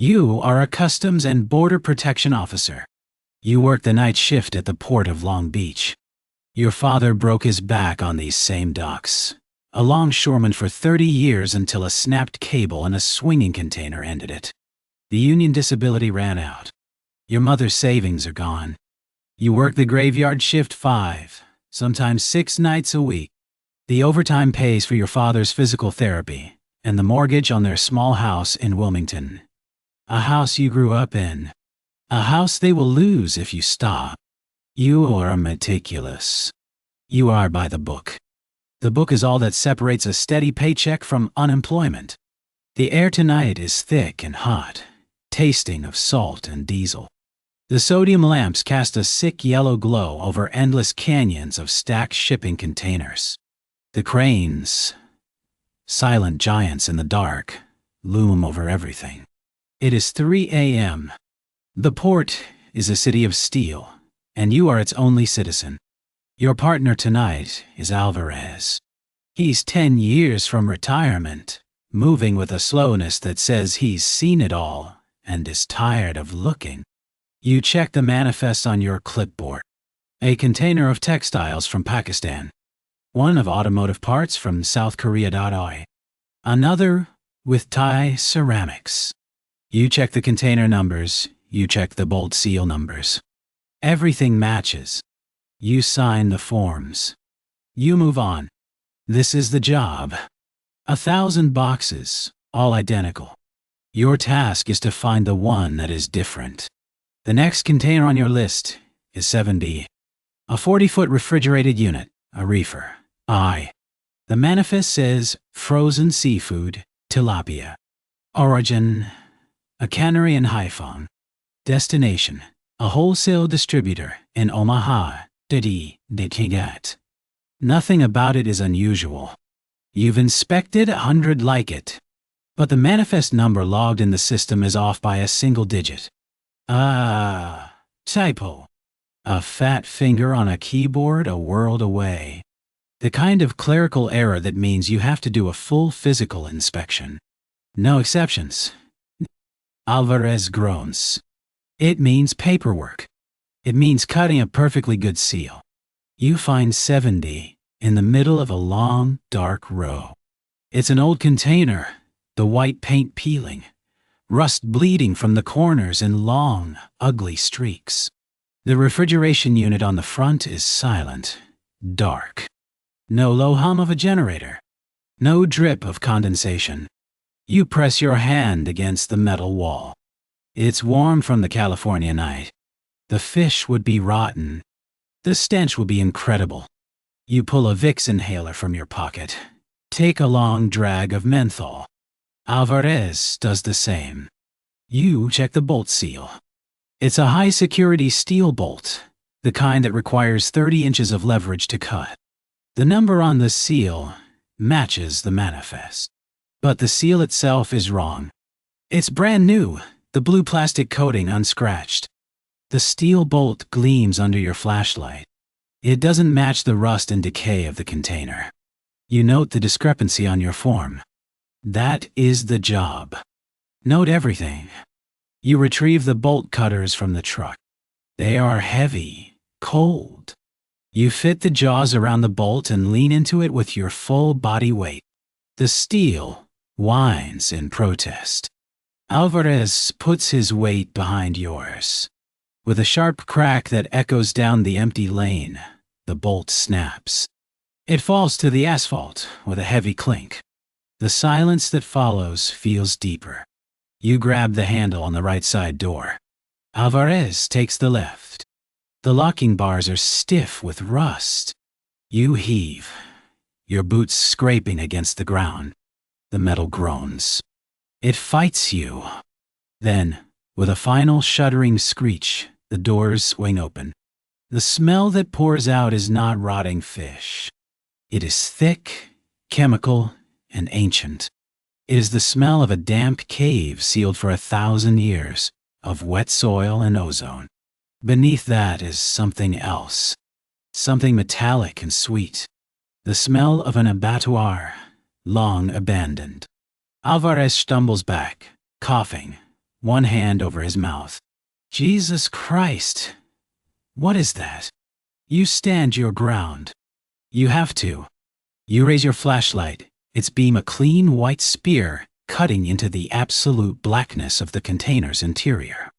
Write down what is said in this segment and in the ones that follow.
You are a Customs and Border Protection officer. You work the night shift at the port of Long Beach. Your father broke his back on these same docks, a longshoreman for 30 years until a snapped cable in a swinging container ended it. The union disability ran out. Your mother's savings are gone. You work the graveyard shift 5, sometimes 6 nights a week. The overtime pays for your father's physical therapy and the mortgage on their small house in Wilmington. A house you grew up in. A house they will lose if you stop. You are meticulous. You are by the book. The book is all that separates a steady paycheck from unemployment. The air tonight is thick and hot, tasting of salt and diesel. The sodium lamps cast a sick yellow glow over endless canyons of stacked shipping containers. The cranes, silent giants in the dark, loom over everything. It is 3 a.m. The port is a city of steel, and you are its only citizen. Your partner tonight is Alvarez. He's 10 years from retirement, moving with a slowness that says he's seen it all and is tired of looking. You check the manifest on your clipboard. A container of textiles from Pakistan. One of automotive parts from South Korea. Another with Thai ceramics. You check the container numbers, you check the bolt seal numbers. Everything matches. You sign the forms. You move on. This is the job. 1,000 boxes, all identical. Your task is to find the one that is different. The next container on your list is 7B. A 40-foot refrigerated unit, a reefer. The manifest says frozen seafood, tilapia. Origin, a cannery in Haiphong. Destination, a wholesale distributor in Omaha, Detingat. Nothing about it is unusual. You've inspected 100 like it, but the manifest number logged in the system is off by a single digit. Typo. A fat finger on a keyboard a world away. The kind of clerical error that means you have to do a full physical inspection. No exceptions. Alvarez groans. It means paperwork. It means cutting a perfectly good seal. You find 70 in the middle of a long, dark row. It's an old container, the white paint peeling, rust bleeding from the corners in long, ugly streaks. The refrigeration unit on the front is silent, dark. No low hum of a generator. No drip of condensation. You press your hand against the metal wall. It's warm from the California night. The fish would be rotten. The stench will be incredible. You pull a Vicks inhaler from your pocket. Take a long drag of menthol. Alvarez does the same. You check the bolt seal. It's a high-security steel bolt, the kind that requires 30 inches of leverage to cut. The number on the seal matches the manifest. But the seal itself is wrong. It's brand new, the blue plastic coating unscratched. The steel bolt gleams under your flashlight. It doesn't match the rust and decay of the container. You note the discrepancy on your form. That is the job. Note everything. You retrieve the bolt cutters from the truck. They are heavy, cold. You fit the jaws around the bolt and lean into it with your full body weight. The steel whines in protest. Alvarez puts his weight behind yours. With a sharp crack that echoes down the empty lane, the bolt snaps. It falls to the asphalt with a heavy clink. The silence that follows feels deeper. You grab the handle on the right side door. Alvarez takes the left. The locking bars are stiff with rust. You heave, your boots scraping against the ground. The metal groans. It fights you. Then, with a final shuddering screech, the doors swing open. The smell that pours out is not rotting fish. It is thick, chemical, and ancient. It is the smell of a damp cave sealed for 1,000 years, of wet soil and ozone. Beneath that is something else. Something metallic and sweet. The smell of an abattoir, long abandoned. Alvarez stumbles back, coughing, one hand over his mouth. Jesus Christ! What is that? You stand your ground. You have to. You raise your flashlight, its beam a clean white spear, cutting into the absolute blackness of the container's interior.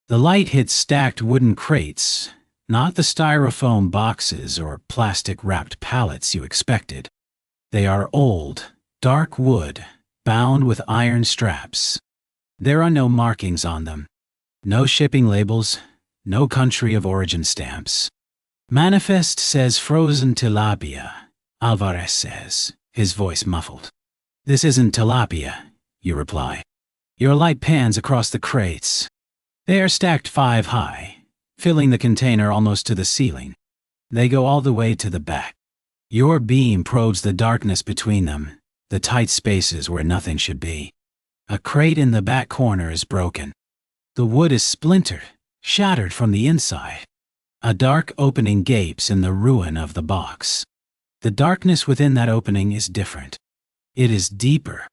The light hits stacked wooden crates, not the styrofoam boxes or plastic-wrapped pallets you expected. They are old, dark wood, bound with iron straps. There are no markings on them. No shipping labels, no country of origin stamps. Manifest says frozen tilapia, Alvarez says, his voice muffled. This isn't tilapia, you reply. Your light pans across the crates. They are stacked 5 high, filling the container almost to the ceiling. They go all the way to the back. Your beam probes the darkness between them, the tight spaces where nothing should be. A crate in the back corner is broken. The wood is splintered, shattered from the inside. A dark opening gapes in the ruin of the box. The darkness within that opening is different. It is deeper.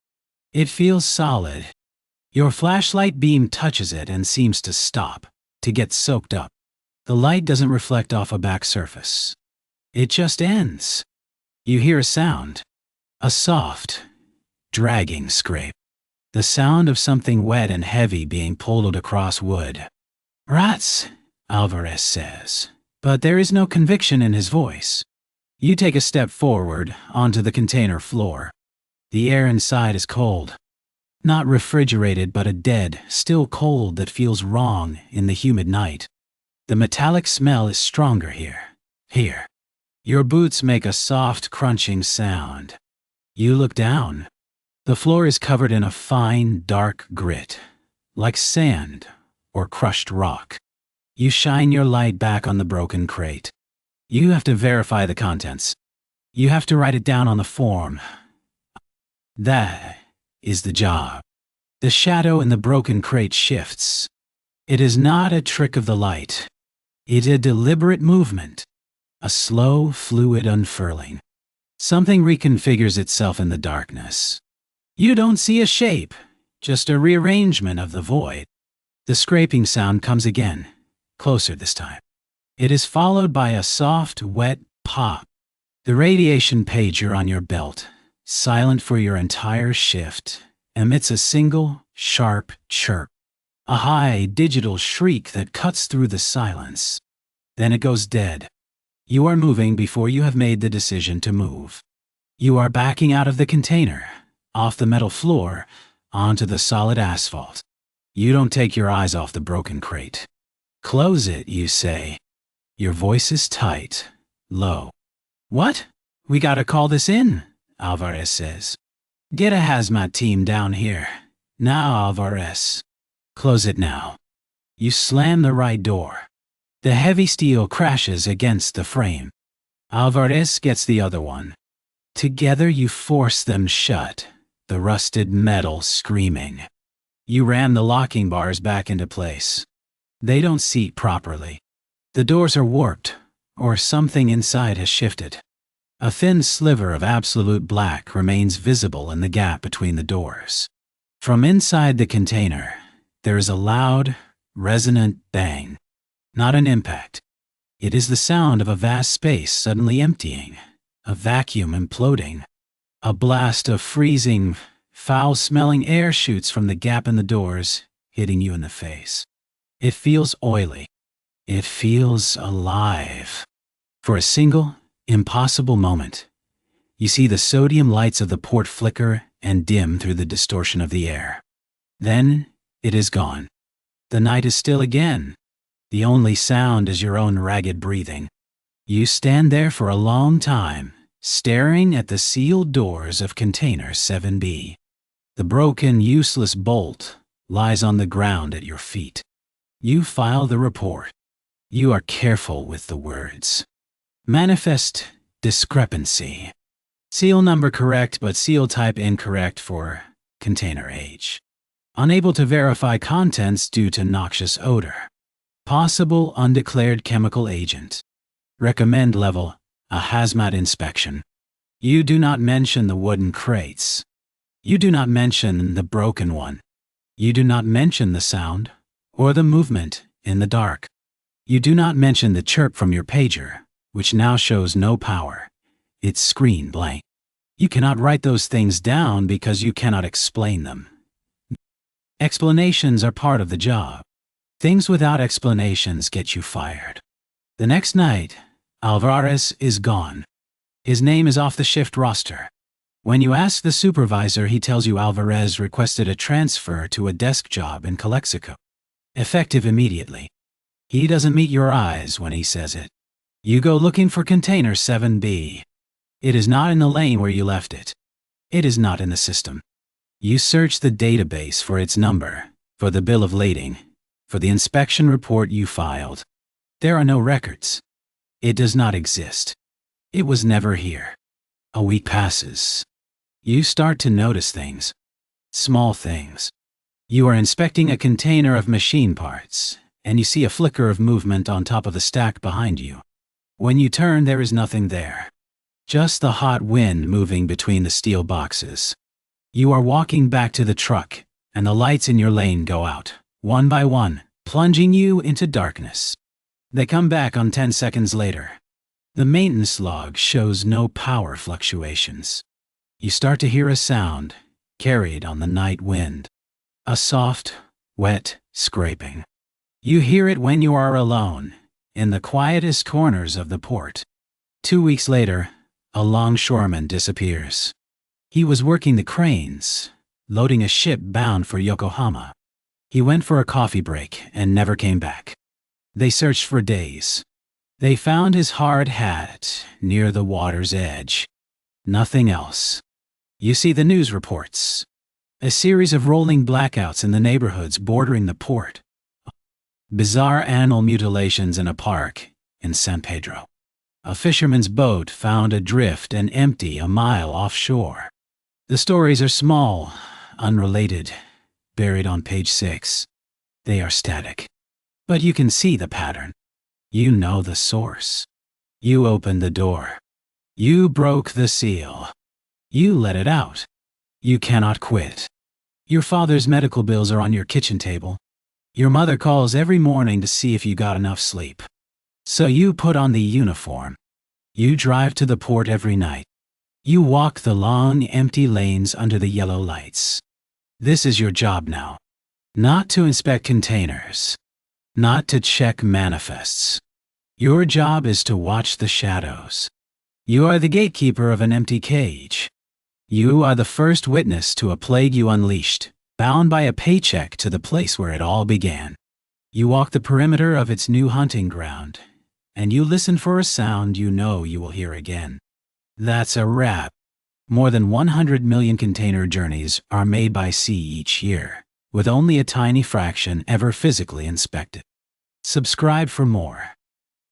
It feels solid. Your flashlight beam touches it and seems to stop, to get soaked up. The light doesn't reflect off a back surface. It just ends. You hear a sound. A soft, dragging scrape. The sound of something wet and heavy being pulled across wood. Rats, Alvarez says, but there is no conviction in his voice. You take a step forward onto the container floor. The air inside is cold. Not refrigerated, but a dead, still cold that feels wrong in the humid night. The metallic smell is stronger here. Here. Your boots make a soft, crunching sound. You look down. The floor is covered in a fine, dark grit, like sand or crushed rock. You shine your light back on the broken crate. You have to verify the contents. You have to write it down on the form. That is the job. The shadow in the broken crate shifts. It is not a trick of the light. It is a deliberate movement. A slow, fluid unfurling. Something reconfigures itself in the darkness. You don't see a shape, just a rearrangement of the void. The scraping sound comes again, closer this time. It is followed by a soft, wet pop. The radiation pager on your belt, silent for your entire shift, emits a single, sharp chirp. A high, digital shriek that cuts through the silence. Then it goes dead. You are moving before you have made the decision to move. You are backing out of the container, off the metal floor, onto the solid asphalt. You don't take your eyes off the broken crate. Close it, you say. Your voice is tight, low. What? We gotta call this in, Alvarez says. Get a hazmat team down here. Now, Alvarez. Close it now. You slam the right door. The heavy steel crashes against the frame. Alvarez gets the other one. Together you force them shut, the rusted metal screaming. You ram the locking bars back into place. They don't seat properly. The doors are warped, or something inside has shifted. A thin sliver of absolute black remains visible in the gap between the doors. From inside the container, there is a loud, resonant bang. Not an impact. It is the sound of a vast space suddenly emptying, a vacuum imploding. A blast of freezing, foul-smelling air shoots from the gap in the doors, hitting you in the face. It feels oily. It feels alive. For a single, impossible moment, you see the sodium lights of the port flicker and dim through the distortion of the air. Then, it is gone. The night is still again. The only sound is your own ragged breathing. You stand there for a long time, staring at the sealed doors of container 7B. The broken, useless bolt lies on the ground at your feet. You file the report. You are careful with the words. Manifest discrepancy. Seal number correct, but seal type incorrect for container age. Unable to verify contents due to noxious odor. Possible undeclared chemical agent. Recommend level, a hazmat inspection. You do not mention the wooden crates. You do not mention the broken one. You do not mention the sound or the movement in the dark. You do not mention the chirp from your pager, which now shows no power. Its screen blank. You cannot write those things down because you cannot explain them. Explanations are part of the job. Things without explanations get you fired. The next night, Alvarez is gone. His name is off the shift roster. When you ask the supervisor, he tells you Alvarez requested a transfer to a desk job in Calexico. Effective immediately. He doesn't meet your eyes when he says it. You go looking for container 7B. It is not in the lane where you left it. It is not in the system. You search the database for its number, for the bill of lading, for the inspection report you filed. There are no records. It does not exist. It was never here. A week passes. You start to notice things. Small things. You are inspecting a container of machine parts, and you see a flicker of movement on top of the stack behind you. When you turn, there is nothing there. Just the hot wind moving between the steel boxes. You are walking back to the truck, and the lights in your lane go out, one by one, plunging you into darkness. They come back on 10 seconds later. The maintenance log shows no power fluctuations. You start to hear a sound, carried on the night wind. A soft, wet scraping. You hear it when you are alone, in the quietest corners of the port. 2 weeks later, a longshoreman disappears. He was working the cranes, loading a ship bound for Yokohama. He went for a coffee break and never came back. They searched for days. They found his hard hat near the water's edge. Nothing else. You see the news reports. A series of rolling blackouts in the neighborhoods bordering the port. Bizarre animal mutilations in a park in San Pedro. A fisherman's boat found adrift and empty a mile offshore. The stories are small, unrelated, buried on page 6. They are static. But you can see the pattern. You know the source. You opened the door. You broke the seal. You let it out. You cannot quit. Your father's medical bills are on your kitchen table. Your mother calls every morning to see if you got enough sleep. So you put on the uniform. You drive to the port every night. You walk the long, empty lanes under the yellow lights. This is your job now. Not to inspect containers. Not to check manifests. Your job is to watch the shadows. You are the gatekeeper of an empty cage. You are the first witness to a plague you unleashed, bound by a paycheck to the place where it all began. You walk the perimeter of its new hunting ground, and you listen for a sound you know you will hear again. That's a wrap. More than 100 million container journeys are made by sea each year, with only a tiny fraction ever physically inspected. Subscribe for more.